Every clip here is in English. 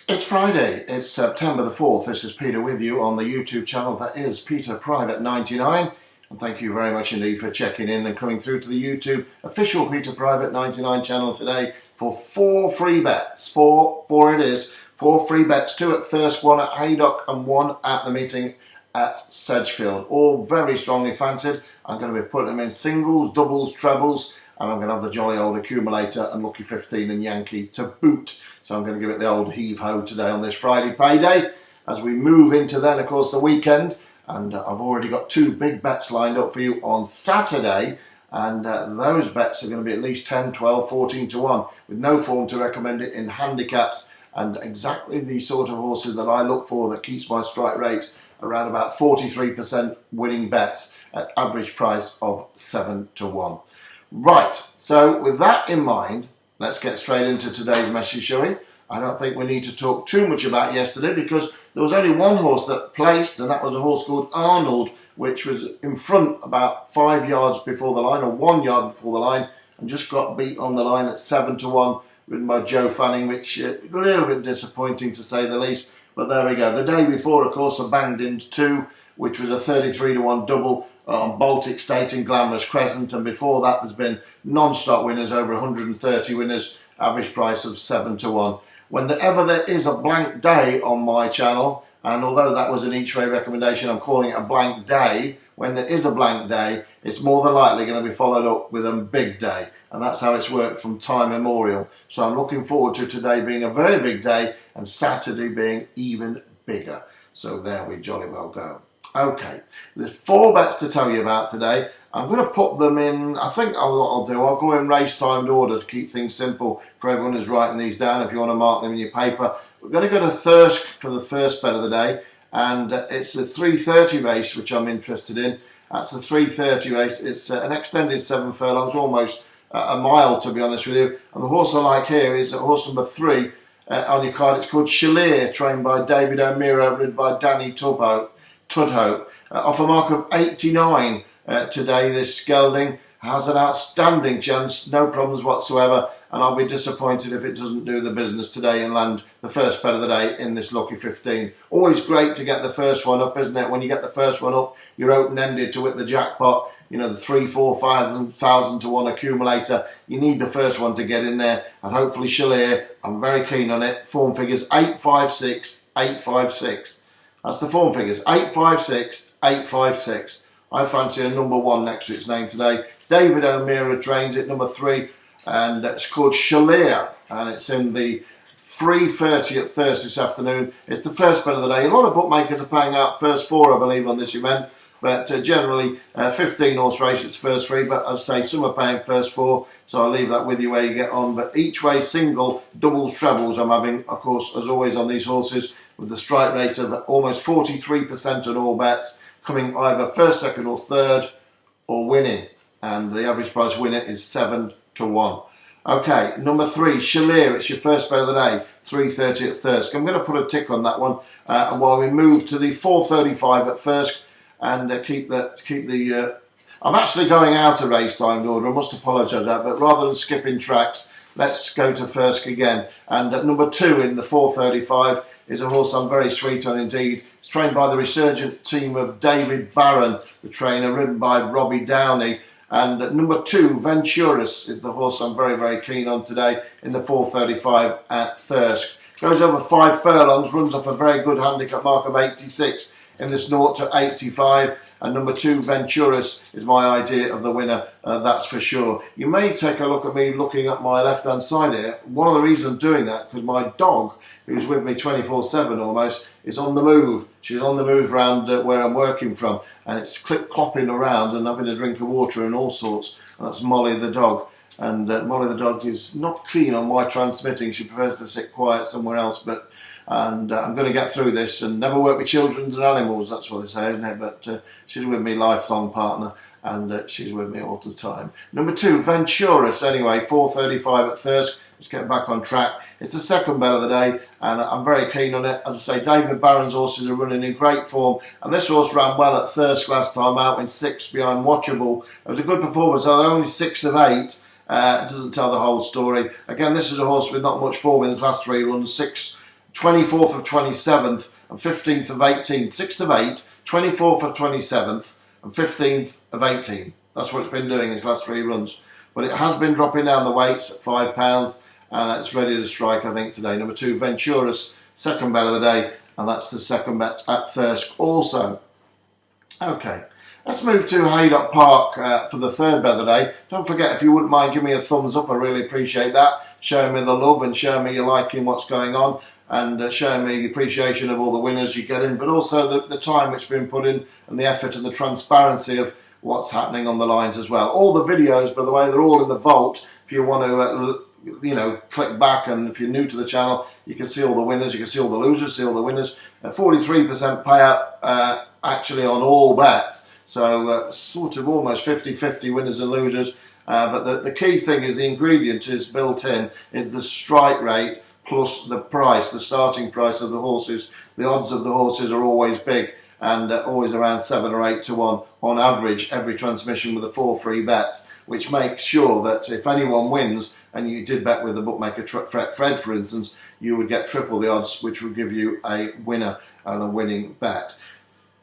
It's Friday, it's September the 4th. This is Peter with you on the YouTube channel that is Peter Private 99. And thank you very much indeed for checking in and coming through to the YouTube official Peter Private 99 channel today for 4 free bets. Four it is. 4 free bets, 2 at Thirsk, 1 at Haydock and 1 at the meeting at Sedgefield. All very strongly fancied. I'm going to be putting them in singles, doubles, trebles, and I'm going to have the jolly old accumulator and Lucky 15 and Yankee to boot. So I'm going to give it the old heave-ho today on this Friday payday as we move into then, of course, the weekend. And I've already got 2 big bets lined up for you on Saturday. And those bets are going to be at least 10, 12, 14 to 1 with no form to recommend it in handicaps. And exactly the sort of horses that I look for that keeps my strike rate around about 43% winning bets at average price of 7 to 1. Right, so with that in mind, let's get straight into today's message, shall we? I don't think we need to talk too much about yesterday because there was only one horse that placed, and that was a horse called Arnold, which was in front about 5 yards before the line, or 1 yard before the line, and just got beat on the line at 7 to 1, ridden by Joe Fanning, which a little bit disappointing to say the least. But there we go. The day before, of course, I banged into 2, which was a 33 to 1 double on Baltic State and Glamorous Crescent, and before that there's been non-stop winners, over 130 winners, average price of 7 to 1. Whenever there is a blank day on my channel, and although that was an each way recommendation, I'm calling it a blank day. When there is a blank day, it's more than likely going to be followed up with a big day, and that's how it's worked from time immemorial. So I'm looking forward to today being a very big day and Saturday being even bigger. So there we jolly well go. Okay, there's 4 bets to tell you about today. I'm going to put them in, I think what I'll do, I'll go in race-timed order to keep things simple for everyone who's writing these down if you want to mark them in your paper. We're going to go to Thirsk for the first bet of the day, and it's the 3:30 race which I'm interested in. That's the 3:30 race. It's an extended 7 furlongs, almost a mile to be honest with you. And the horse I like here is horse number 3 on your card. It's called Chalier, trained by David O'Meara, ridden by Danny Tudhope. Off a mark of 89 today, this gelding has an outstanding chance, no problems whatsoever, and I'll be disappointed if it doesn't do the business today and land the first bet of the day in this Lucky 15. Always great to get the first one up, isn't it? When you get the first one up, you're open-ended to hit the jackpot. You know, the 3, 4, 5,000 to 1 accumulator. You need the first one to get in there, and hopefully Chalier, I'm very keen on it. Form figures 856, 856. That's the form figures, 856, 856. I fancy a number 1 next to its name today. David O'Meara trains it, number 3, and it's called Chalier, and it's in the 3:30 at Thirsk this afternoon. It's the first bet of the day. A lot of bookmakers are paying out first 4, I believe, on this event, but generally 15 horse race, it's first 3, but as I say, some are paying first 4, so I'll leave that with you where you get on. But each way, single, doubles, trebles, I'm having, of course, as always on these horses, with the strike rate of almost 43% on all bets, coming either first, second or third, or winning. And the average price winner is 7 to 1. Okay, number 3, Chalier, it's your first bet of the day, 3:30 at Thirsk. I'm going to put a tick on that one, and while we move to the 4:35 at Thirsk, and I'm actually going out of race-timed order, I must apologise for that, but rather than skipping tracks, let's go to Thirsk again. And number 2 in the 4:35 is a horse I'm very sweet on indeed. It's trained by the resurgent team of David Barron, the trainer, ridden by Robbie Downey. And number 2, Venturus, is the horse I'm very, very keen on today in the 4:35 at Thirsk. Goes over 5 furlongs, runs off a very good handicap mark of 86 in this 0 to 85. And number 2, Venturus, is my idea of the winner, that's for sure. You may take a look at me looking at my left-hand side here. One of the reasons I'm doing that, because my dog, who's with me 24/7 almost, is on the move. She's on the move around where I'm working from, and it's clip-clopping around and having a drink of water and all sorts. And that's Molly the dog. And Molly the dog is not keen on my transmitting. She prefers to sit quiet somewhere else, but I'm going to get through this and never work with children and animals, that's what they say, isn't it? But she's with me, lifelong partner, and she's with me all the time. Number 2, Venturus, anyway, 4:35 at Thirsk. Let's get back on track. It's the second bet of the day, and I'm very keen on it. As I say, David Barron's horses are running in great form, and this horse ran well at Thirsk last time out in 6 behind Watchable. It was a good performance, although only 6 of 8. It doesn't tell the whole story. Again, this is a horse with not much form in the class 3 runs, 6, 24th of 27th and 15th of 18th. 6th of 8, 24th of 27th and 15th of 18th. That's what it's been doing its last 3 runs. But it has been dropping down the weights at £5 and it's ready to strike, I think, today. Number 2, Venturas, second bet of the day, and that's the second bet at Thirsk also. Okay, let's move to Haydock Park for the third bet of the day. Don't forget, if you wouldn't mind, give me a thumbs up. I really appreciate that. Showing me the love and showing me you're liking what's going on, and showing me the appreciation of all the winners you get in, but also the time which has been put in and the effort and the transparency of what's happening on the lines as well. All the videos, by the way, they're all in the vault. If you want to, click back, and if you're new to the channel, you can see all the winners, you can see all the losers, see all the winners. 43% payout actually on all bets, so sort of almost 50-50 winners and losers. But the key thing is the ingredient is built in, is the strike rate plus the price, the starting price of the horses. The odds of the horses are always big, and always around 7 or 8 to 1 on average every transmission with the 4 free bets, which makes sure that if anyone wins, and you did bet with the bookmaker Fred, for instance, you would get triple the odds, which would give you a winner and a winning bet.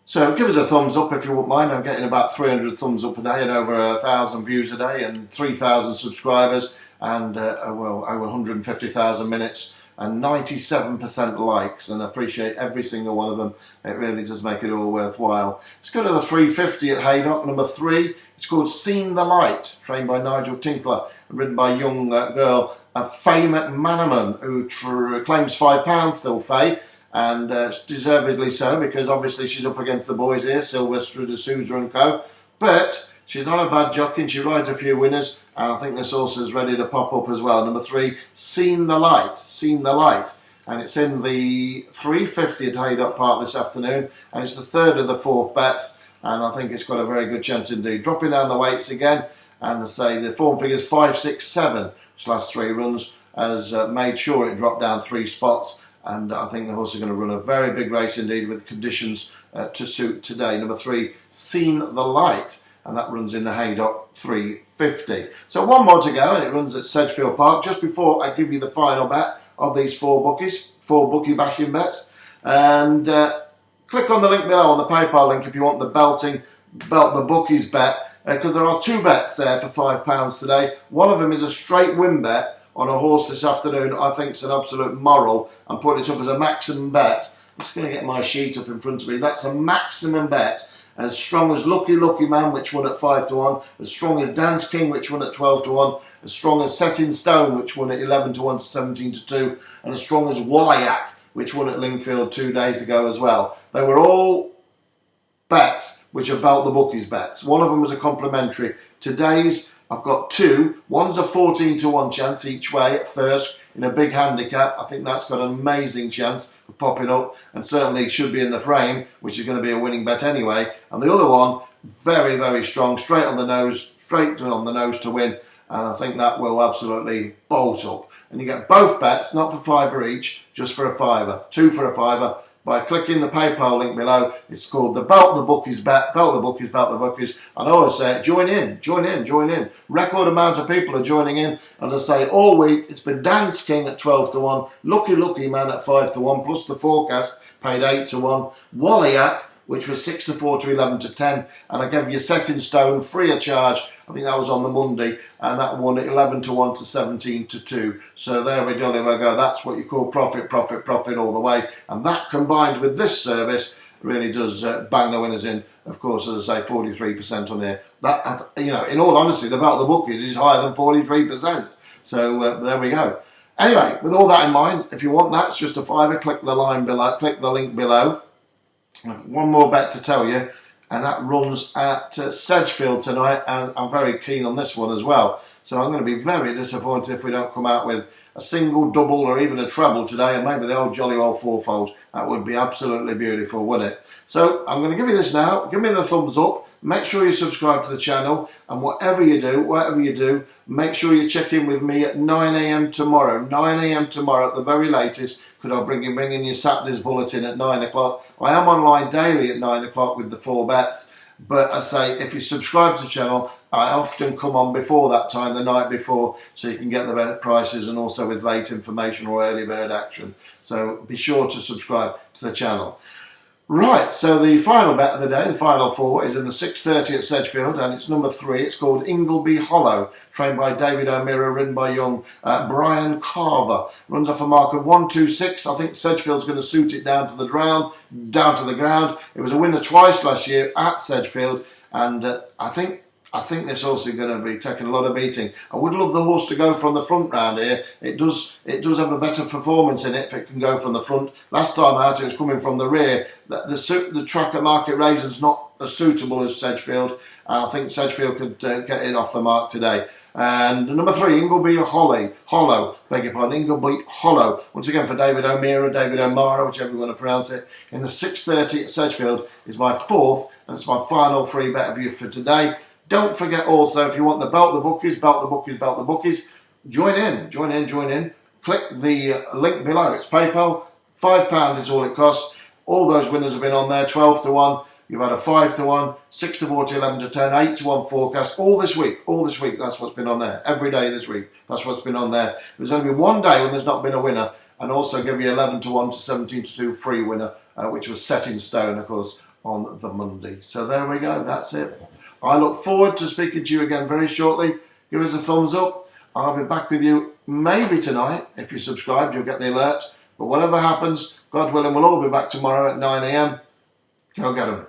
So give us a thumbs up if you wouldn't mind. I'm getting about 300 thumbs up a day and over 1,000 views a day and 3,000 subscribers and over 150,000 minutes and 97% likes, and I appreciate every single one of them. It really does make it all worthwhile. Let's go to the 350 at Haydock, number 3. It's called Seen the Light, trained by Nigel Tinkler and ridden by a young girl, Faye McManaman, who claims £5 still, Faye, and deservedly so, because obviously she's up against the boys here, Sylvester de Souza and co. But she's not a bad jockey, and she rides a few winners, and I think this horse is ready to pop up as well. Number 3, Seen the Light, Seen the Light, and it's in the 350 at Haydock Park this afternoon, and it's the third of the 4th bets, and I think it's got a very good chance indeed. Dropping down the weights again, and I say the form figures 5, 6, 7, which last 3 runs, has made sure it dropped down 3 spots, and I think the horse is going to run a very big race indeed with conditions to suit today. Number 3, Seen the Light, and that runs in the Haydock 350. So one more to go, and it runs at Sedgefield Park. Just before I give you the final bet of these 4 bookies, 4 bookie bashing bets, and click on the link below on the PayPal link if you want the belt the bookies bet, because there are 2 bets there for £5 today. One of them is a straight win bet on a horse this afternoon. I think it's an absolute moral. I'm putting it up as a maximum bet. I'm just going to get my sheet up in front of me. That's a maximum bet. As strong as Lucky Man, which won at 5 to 1. As strong as Dance King, which won at 12 to 1. As strong as Set in Stone, which won at 11 to 1 to 17 to 2. And as strong as Wallyak, which won at Lingfield 2 days ago as well. They were all bets which are belt the bookies bets. One of them was a complimentary. Today's, I've got 2. One's a 14 to 1 chance each way at Thirsk in a big handicap. I think that's got an amazing chance of popping up, and certainly should be in the frame, which is going to be a winning bet anyway. And the other one, very, very strong, straight on the nose to win, and I think that will absolutely bolt up. And you get both bets, not for £5 each, just for £5, 2 for £5. By clicking the PayPal link below. It's called the Belt the Bookies bet. Belt the Bookies, Belt the Bookies. And I always say, join in. Record amount of people are joining in. And I say, all week, it's been Dance King at 12 to 1, Lucky Man at 5 to 1, plus the forecast paid 8 to 1, Wallyak, which was 6 to 4 to 11 to 10. And I gave you Set in Stone, free of charge. I think that was on the Monday, and that won 11 to 1 to 17 to 2. So there we go. That's what you call profit all the way. And that combined with this service really does bang the winners in. Of course, as I say, 43% on here. That, in all honesty, the Belt of the Bookies is higher than 43%. So there we go. Anyway, with all that in mind, if you want that, it's just a £5. Click the line below. Click the link below. One more bet to tell you. And that runs at Sedgefield tonight, and I'm very keen on this one as well. So I'm going to be very disappointed if we don't come out with a single, double, or even a treble today, and maybe the old jolly old fourfold. That would be absolutely beautiful, wouldn't it? So I'm going to give you this now. Give me the thumbs up. Make sure you subscribe to the channel, and whatever you do, make sure you check in with me at 9 AM tomorrow. 9 AM tomorrow at the very latest. Could I bring in your Saturday's bulletin at 9 o'clock? I am online daily at 9 o'clock with the 4 bets, But I say, if you subscribe to the channel, I often come on before that time, the night before, so you can get the better prices and also with late information or early bird action. So be sure to subscribe to the channel. Right, so the final bet of the day, the final four, is in the 6:30 at Sedgefield, and it's number 3. It's called Ingleby Hollow, trained by David O'Meara, ridden by young Brian Carver. Runs off a mark of 1:26. I think Sedgefield's going to suit it down to the ground. It was a winner twice last year at Sedgefield, and I think this horse is going to be taking a lot of beating. I would love the horse to go from the front round here. It does have a better performance in it if it can go from the front. Last time out it was coming from the rear. The track at Market Raisins not as suitable as Sedgefield, and I think Sedgefield could get it off the mark today. And number 3, Ingleby Hollow, Ingleby Hollow. Once again for David O'Meara, whichever you want to pronounce it. In the 6:30 at Sedgefield is my 4th, and it's my final free bet of you for today. Don't forget also, if you want the belt the bookies, join in. Click the link below. It's PayPal. £5 is all it costs. All those winners have been on there. 12 to 1. You've had a 5 to 1, 6 to 40, 11 to 10, 8 to 1 forecast. All this week. That's what's been on there. Every day this week. That's what's been on there. There's only been one day when there's not been a winner. And also give you 11 to 1 to 17 to 2 free winner, which was set in stone, of course, on the Monday. So there we go. That's it. I look forward to speaking to you again very shortly. Give us a thumbs up. I'll be back with you maybe tonight. If you subscribe, you'll get the alert. But whatever happens, God willing, we'll all be back tomorrow at 9 AM. Go get 'em.